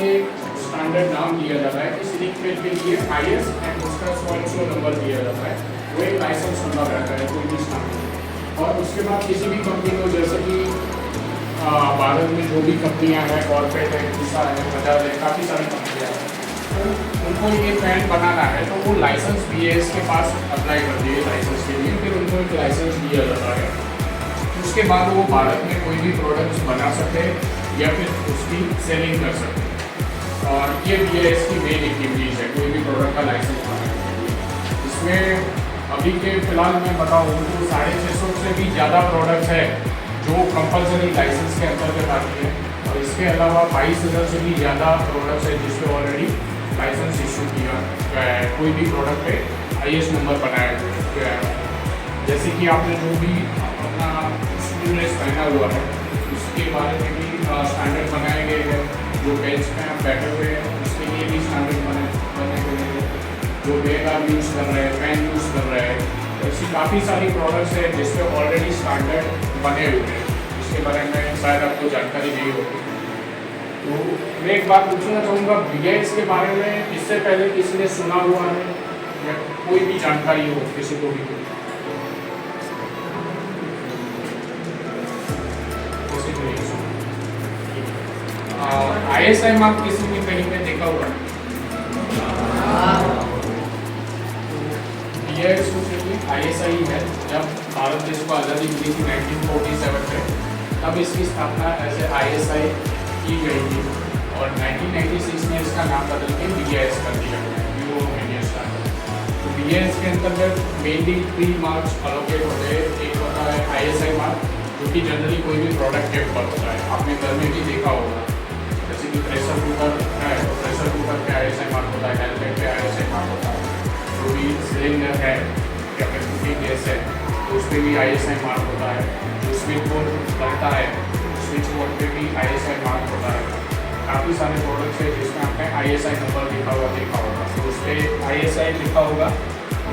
ये स्टैंडर्ड नाम दिया जाता है कि सीलिंग फैन के लिए IS एंड उसका सो नंबर दिया जाता है, वो एक लाइसेंस नंबर रहता है कोई भी स्टैंडर्ड। और उसके बाद किसी भी कंपनी को, जैसे कि भारत में जो भी कंपनियां हैं, कॉर्पोरेट है, दूसरा है, बजाज है, काफ़ी सारी कंपनियां हैं, तो उनको ये फैन बनाना है तो वो लाइसेंस BIS के पास अप्लाई कर दिए लाइसेंस के लिए, फिर उनको एक लाइसेंस दिया जाता है। उसके बाद वो भारत में कोई भी प्रोडक्ट्स बना सकते या फिर उसकी सेलिंग कर सकते हैं। और ये BIS की मेन एक्टिविटीज़ है कोई भी प्रोडक्ट का लाइसेंस बनाने के लिए। इसमें अभी के फ़िलहाल मैं बताऊँ तो 650 से भी ज़्यादा प्रोडक्ट्स है जो कंपलसरी लाइसेंस के अंतर्गत आती है, और इसके अलावा 22,000 से भी ज़्यादा प्रोडक्ट्स है जिसपे ऑलरेडी लाइसेंस इशू किया गया है, कोई भी प्रोडक्ट पे IS नंबर बनाया गया है। जैसे कि आपने जो भी अपना स्कूल ड्रेस पहना हुआ है उसके बारे में भी स्टैंडर्ड बनाए गए हैं, जो बेंच में आप बैठे हुए हैं उसके लिए भी स्टैंडर्ड बने गए हैं, जो बैग आप यूज़ कर रहे हैं, पेन यूज़ कर रहे हैं, ऐसी काफ़ी सारी प्रोडक्ट्स हैं जिसपे ऑलरेडी स्टैंडर्ड बने हुए हैं, इसके बारे में शायद आपको जानकारी नहीं होगी। तो मैं एक बात पूछना चाहूँगा, BIS के बारे में इससे पहले किसी ने सुना हुआ है या कोई भी जानकारी हो किसी को भी? ISI मार्क किसी ने कहीं पे देखा हुआ है? BIS ISI है, जब भारत देश को आज़ादी मिली थी 1947 में, तब इसकी स्थापना ऐसे ISI की गई थी, और 1996 में इसका नाम बदल के BIS कर दिया गया, ब्यूरो ऑफ इंडियन स्टैंडर्ड। तो BIS के अंतर्गत मेनली 3 मार्क्स एलोकेट होते हैं। एक होता है ISI मार्क, जो कि जनरली कोई भी प्रोडक्ट के ऊपर होता है, आपने घर में भी देखा होगा, जैसे कि प्रेशर कुकर है तो प्रेशर कुकर पे ISI मार्क होता है, हेलमेट पे ISI मार्क होता है, जो भी सिलेंडर है या फिर कुकिंग गैस है तो उस पर भी ISI मार्क होता है, जो स्विच बोर्ड बनता है स्विच बोर्ड पे भी ISI मार्क होता है। काफ़ी सारे प्रोडक्ट्स है जिसमें आपने ISI नंबर लिखा हुआ देखा होगा, तो उस पर ISI लिखा होगा,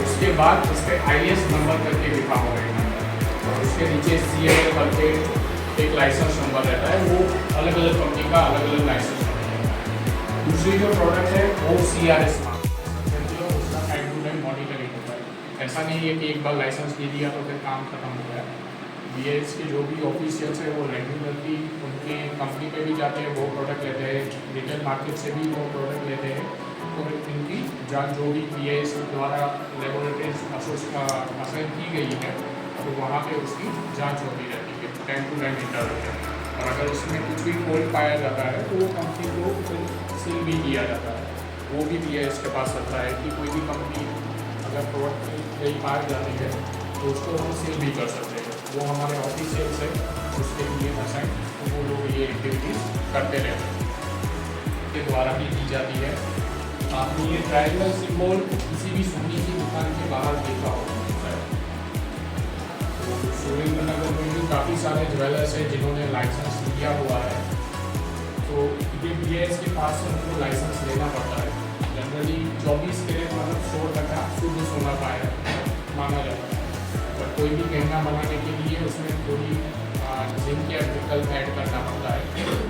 उसके बाद उस पर IS नंबर करके लिखा होगा, और उसके नीचे CIL करके एक लाइसेंस नंबर रहता है, वो अलग अलग कंपनी का अलग अलग लाइसेंस नंबर रहता है। दूसरी जो प्रोडक्ट है वो CRS मार्क, उसका टाइम टू टाइम मॉनिटरिंग होता है। ऐसा नहीं है कि एक बार लाइसेंस दे दिया तो फिर काम खत्म हो गया। BIS के जो भी ऑफिशियल्स है वो रेगुलरली उनके कंपनी पे भी जाते हैं, वो प्रोडक्ट लेते हैं, रिटेल मार्केट से भी वो प्रोडक्ट लेते हैं, और इनकी जांच जो भी BIS द्वारा लेबोरेटरीज असाइन की गई है तो वहाँ पे उसकी जांच होती रहती है टाइम टू टाइम इंटरवल पे, और अगर उसमें कुछ भी फॉल्ट पाया जाता है तो वो कंपनी को फिर सील भी किया जाता है। वो भी BIS के पास रहता है कि कोई भी कंपनी अगर प्रोडक्ट कहीं पाई जाती है तो उसको हम सील भी कर सकते हैं। वो हमारे ऑफिशियल्स है उसके लिए असाइन, तो वो लोग ये एक्टिविटीज़ करते रहते हैं, के द्वारा भी की जाती है। आपने ये ट्रायंगल सिंबल किसी भी सोने की दुकान के बाहर देखा होगा। सुरेंद्रनगर में भी काफ़ी सारे ज्वेलर्स हैं जिन्होंने लाइसेंस लिया हुआ है, तो ये BIS के पास से उनको लाइसेंस लेना पड़ता है। जनरली 24 कैरेट मतलब 100% शुद्ध सोना पाया माना जाता है, और कोई भी गहना बनाने के लिए उसमें थोड़ी जिंक या विकल्प ऐड करना पड़ता है।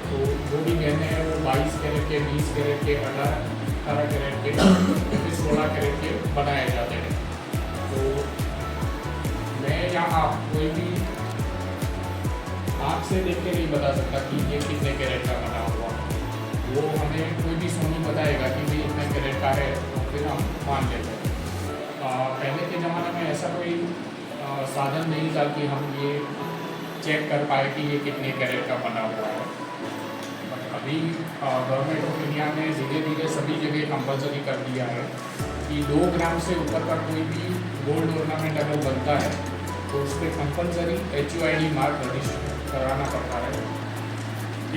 तो जो भी गहने हैं वो 22 कैरेट के, 20 कैरेट के, 18 कैरेट के या फिर 16 कैरेट के बनाए जाते हैं। तो मैं यहाँ कोई भी आँख से देख के नहीं बता सकता कि ये कितने कैरेट का बना हुआ, वो हमें कोई भी सोनी बताएगा कि ये इतने कैरेट का है तो फिर हम मान लेते हैं। पहले के ज़माने में ऐसा कोई साधन नहीं था कि हम ये चेक कर पाए कि ये कितने कैरेट का बना हुआ है, बट अभी गवर्नमेंट ऑफ इंडिया ने धीरे धीरे सभी जगह कंपलसरी कर दिया है कि 2 ग्राम से ऊपर का कोई भी गोल्ड ऑर्नामेंट अगर बनता है तो उस पर कंपलसरी HUID मार्क रजिस्टर कराना पड़ता है,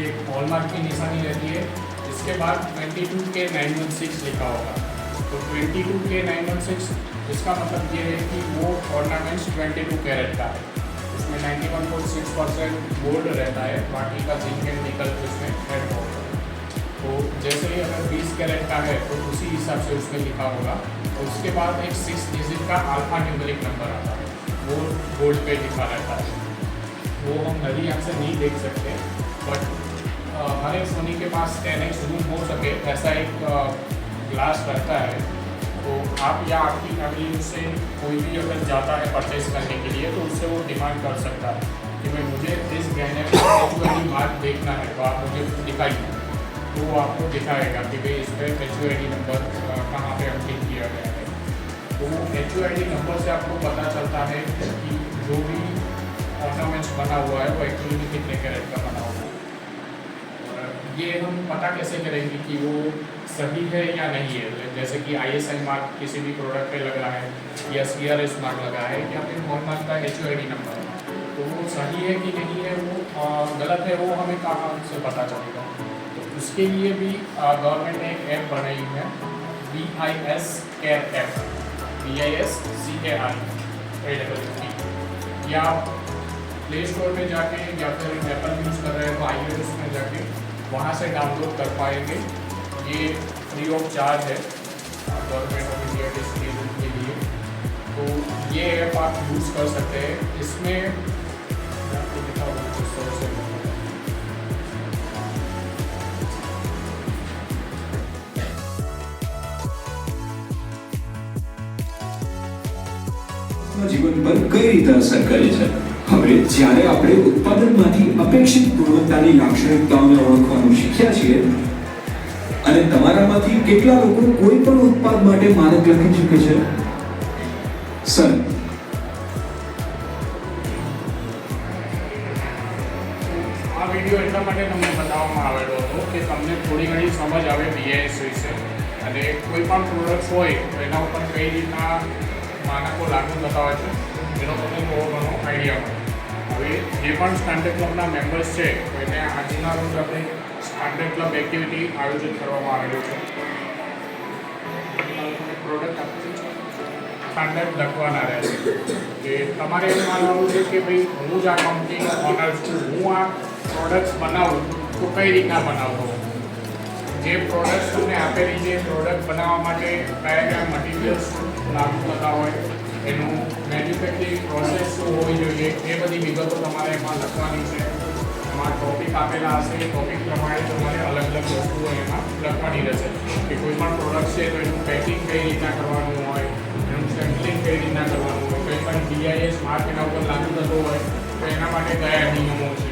एक हॉलमार्क की निशानी रहती है। इसके बाद 22K916 लिखा होगा, तो 22K916 इसका मतलब ये है कि वो ऑर्नामेंट्स 22 कैरेट का है, उसमें 91.6% गोल्ड रहता है, बाकी का जिंक एंड निकल उसमें ऐड होगा। तो जैसे ही अगर 20 कैरेट का है तो उसी हिसाब से उसमें लिखा होगा, और उसके बाद एक 6 डिजिट का अल्फा न्यूमेरिक नंबर आता है, वो गोल्ड पे लिखा रहता है। वो हम नदी आँख से नहीं देख सकते, बट हर एक सोनी के पास 10x जूम हो सके ऐसा एक ग्लास रहता है। तो आप या आपकी फैमिली से कोई भी अगर जाता है परचेज करने के लिए तो उससे वो डिमांड कर सकता है कि भाई मुझे इस गहने पर HUID मार्क देखना है, तो आप मुझे दिखाइए। तो वो आपको दिखाएगा कि भाई इस पर HUID नंबर कहाँ पे अंकित किया गया है। तो HUID नंबर से आपको पता चलता है कि जो भी ऑर्नामेंट्स बना हुआ है वो एक्चुअली में कितने कैरेट का बना हुआ है। और ये हम पता कैसे करेंगे कि वो सही है या नहीं है। जैसे कि ISI मार्क किसी भी प्रोडक्ट पे लगा है या CRS मार्क लगा है या फिर हॉलमार्क का HUID नंबर है, तो वो सही है कि नहीं है, वो गलत है, वो हमें कहाँ से पता चलेगा। तो उसके लिए भी गवर्नमेंट ने एक ऐप बनाई है, BIS care app, BIS CARE, या प्ले स्टोर में जाके या फिर एप्पल यूज़ कर रहे हैं तो iOS में जाके वहाँ से डाउनलोड कर पाएंगे। ये फ्री ऑफ चार्ज है गवर्नमेंट ऑफ इंडिया के सिटीजन के लिए। तो ये ऐप आप यूज़ कर सकते हैं। इसमें मैं आपको दिखाऊँ किस तरह से જીવન પર કઈ રીતે અસર કરે છે। હવે જ્યારે આપણે ઉત્પાદનમાંથી અપેક્ષિત ગુણવત્તાની લાક્ષણિકતાઓને ઓળખવાનું શીખ્યા છીએ અને તમારામાંથી કેટલા લોકો કોઈ પણ ઉત્પાદ માટે માનક લખી ચૂકે છે? સર, આ વિડીયો એટલા માટે તમને બતાવવામાં આવેલો હતો કે તમને થોડી ઘણી સમજ આવે BIS વિશે, અને કોઈ પણ પ્રોડક્ટ્સ હોય તો એના ઉપર કઈ રીતના માનકો લાગુ થતા હોય છે એનો તમને થોડો ઘણો આઈડિયા મળે। હવે જે પણ સ્ટાન્ડર્ડ ક્લબના મેમ્બર્સ છે તો એને આજના રોજ આપણે સ્ટાન્ડર્ડ ક્લબ એક્ટિવિટી આયોજિત કરવામાં આવેલું છે। પ્રોડક્ટ આપી સ્ટાન્ડર્ડ લખવાના રહે છે કે તમારે એવું માનવાનું છે કે ભાઈ હું જ આ કંપનીનો ઓનર છું, હું આ પ્રોડક્ટ્સ બનાવું તો કઈ રીતના બનાવતો, જે પ્રોડક્ટ્સ તમને આપેલી છે પ્રોડક્ટ બનાવવા માટે કયા કયા મટીરિયલ્સ લાગુ થતા હોય, એનું મેન્યુફેક્ચરિંગ પ્રોસેસ શું હોવી જોઈએ, એ બધી વિગતો તમારે એમાં લખવાની છે। એમાં ટોપિક આપેલા હશે, ટોપિક પ્રમાણે તમારે અલગ અલગ વસ્તુઓ એમાં લખવાની રહેશે કે કોઈ પણ પ્રોડક્ટ છે તો એનું પેકિંગ કઈ રીતના કરવાનું હોય, એનું સેમ્પલિંગ કઈ રીતના કરવાનું હોય, કંઈ પણ BIS માર્ક એના ઉપર લાગુ થતો હોય તો એના માટે કયા નિયમો છે।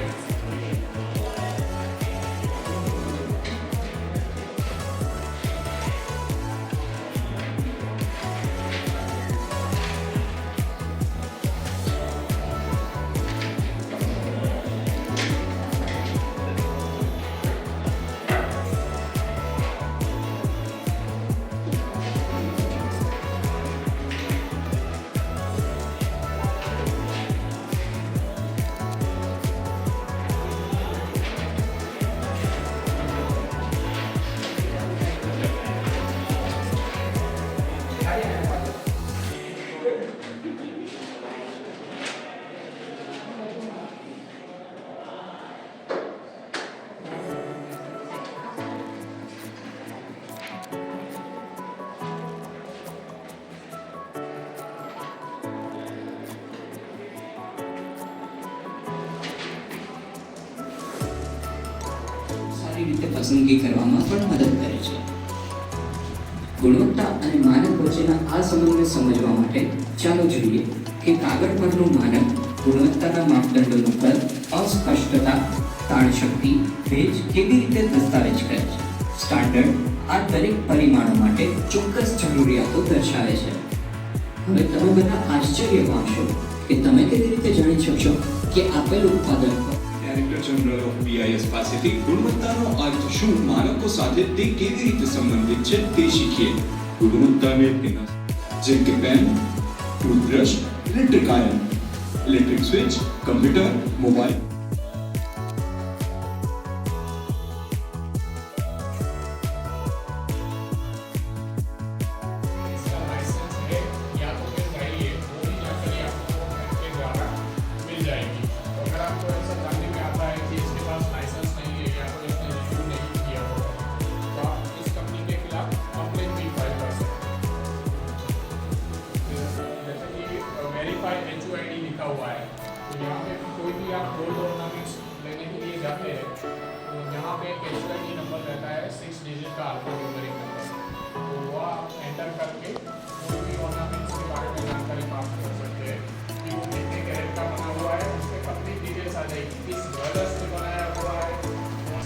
રીતે પસંદગી કરવામાં પણ મદદ કરે છે। ગુણવત્તા અને માનક વચ્ચેના આ સંબંધને સમજવા માટે ચાલો જોઈએ કે કાગળ પરનું માનક ગુણવત્તાના માપદંડોનું કદ, અસ્પષ્ટતા, તાણ શક્તિ, ભેજ કેવી રીતે દસ્તાવેજ કરે છે। સ્ટાન્ડર્ડ આ દરેક પરિમાણો માટે ચોક્કસ જરૂરિયાતો દર્શાવે છે। હવે તમે બધા આશ્ચર્ય પામશો કે તમે કેવી રીતે જાણી શકશો કે આપેલ ઉત્પાદન ડાયરેક્ટર જનરલ ઓફ BIS પાસેથી ગુણવત્તાનો અર્થ શું, માનકો સાથે તે કેવી રીતે સંબંધિત છે તે શીખીએ। ગુણવત્તાને તેના જેમ કે pen, toothbrush, electric iron, electric switch, computer, mobile HUID लिखा हुआ है, तो यहाँ पे कोई भी आप गोल्ड ऑर्नामेंट्स लेने के लिए जाते हैं तो यहाँ वहाँ पे कैजुअलिटी नंबर रहता है 6 डिजिट का अल्फान्यूमेरिक नंबर, तो वो आप एंटर करके कोई भी ऑर्नामेंट्स के बारे में जानकारी प्राप्त कर सकते हैं कि वो कितने कैरेट का बना हुआ है, उसमें कंप्लीट डिटेल्स आ जाएगी, किस वर्ड से बनाया हुआ है,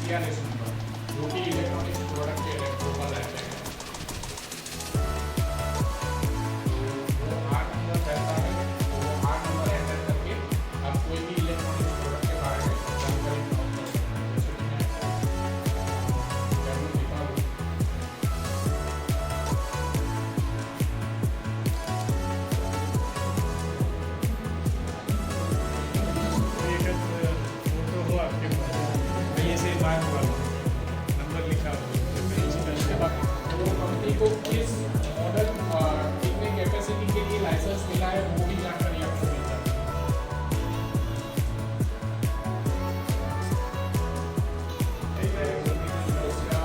CRS नंबर जो कि इलेक्ट्रॉनिक्स प्रोडक्ट के ऊपर रहते हैं। तो वो 8 नंबर रहता है, तो वो 8 नंबर एंटर करके आप कोई भी इलेक्ट्रॉनिक्स प्रोडक्ट के बारे में जानकारी प्राप्त कर सकते हैं। जैसे कि मैं वैल्यू दिखा दूँ, फोटो हो आपके पास, ये से मार्क वाला नंबर लिखा हो उसके बाद वो कंपनी को किस मॉडल कितने कैपेसिटी के लिए लाइसेंस मिला है वो भी जानकारी आपको मिल जाती है। दूसरा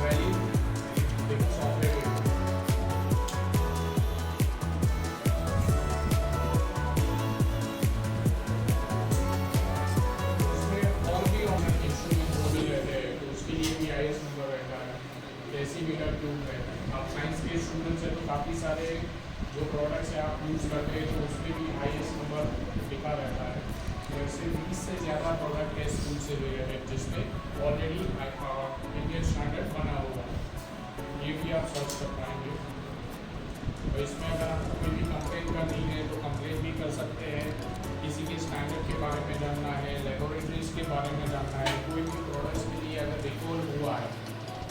वैल्यू देखो सॉफ्टवेयर उसमें और भी ऑनलाइन इंस्ट्रूमेंट वो भी रहते हैं, तो उसके लिए भी IS नंबर रहता है, डेसीमीटर ट्यूब रहता है। आप साइंस के स्टूडेंट्स हैं तो काफ़ी सारे जो प्रोडक्ट्स हैं आप यूज़ करते हैं तो उसमें भी IS नंबर लिखा रहता है। तो ऐसे 20 से ज़्यादा प्रोडक्ट है स्कूल से रिलेटेड जिसमें ऑलरेडी इंडियन स्टैंडर्ड बना हुआ है, ये भी आप सर्च कर पाएंगे। तो इसमें अगर आपको कोई भी कंप्लेंट करनी है तो कंप्लेंट भी कर सकते हैं, किसी के स्टैंडर्ड के बारे में जानना है, लेबोरेटरीज के बारे में जानना है, कोई भी प्रोडक्ट्स के लिए अगर रिकॉल हुआ है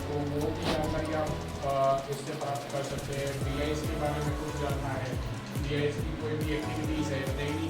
तो वो भी जानकारी आप इससे प्राप्त कर सकते हैं। BIS के बारे में कुछ जानना है, BIS की कोई भी एक्टिविटीज़ है, डेली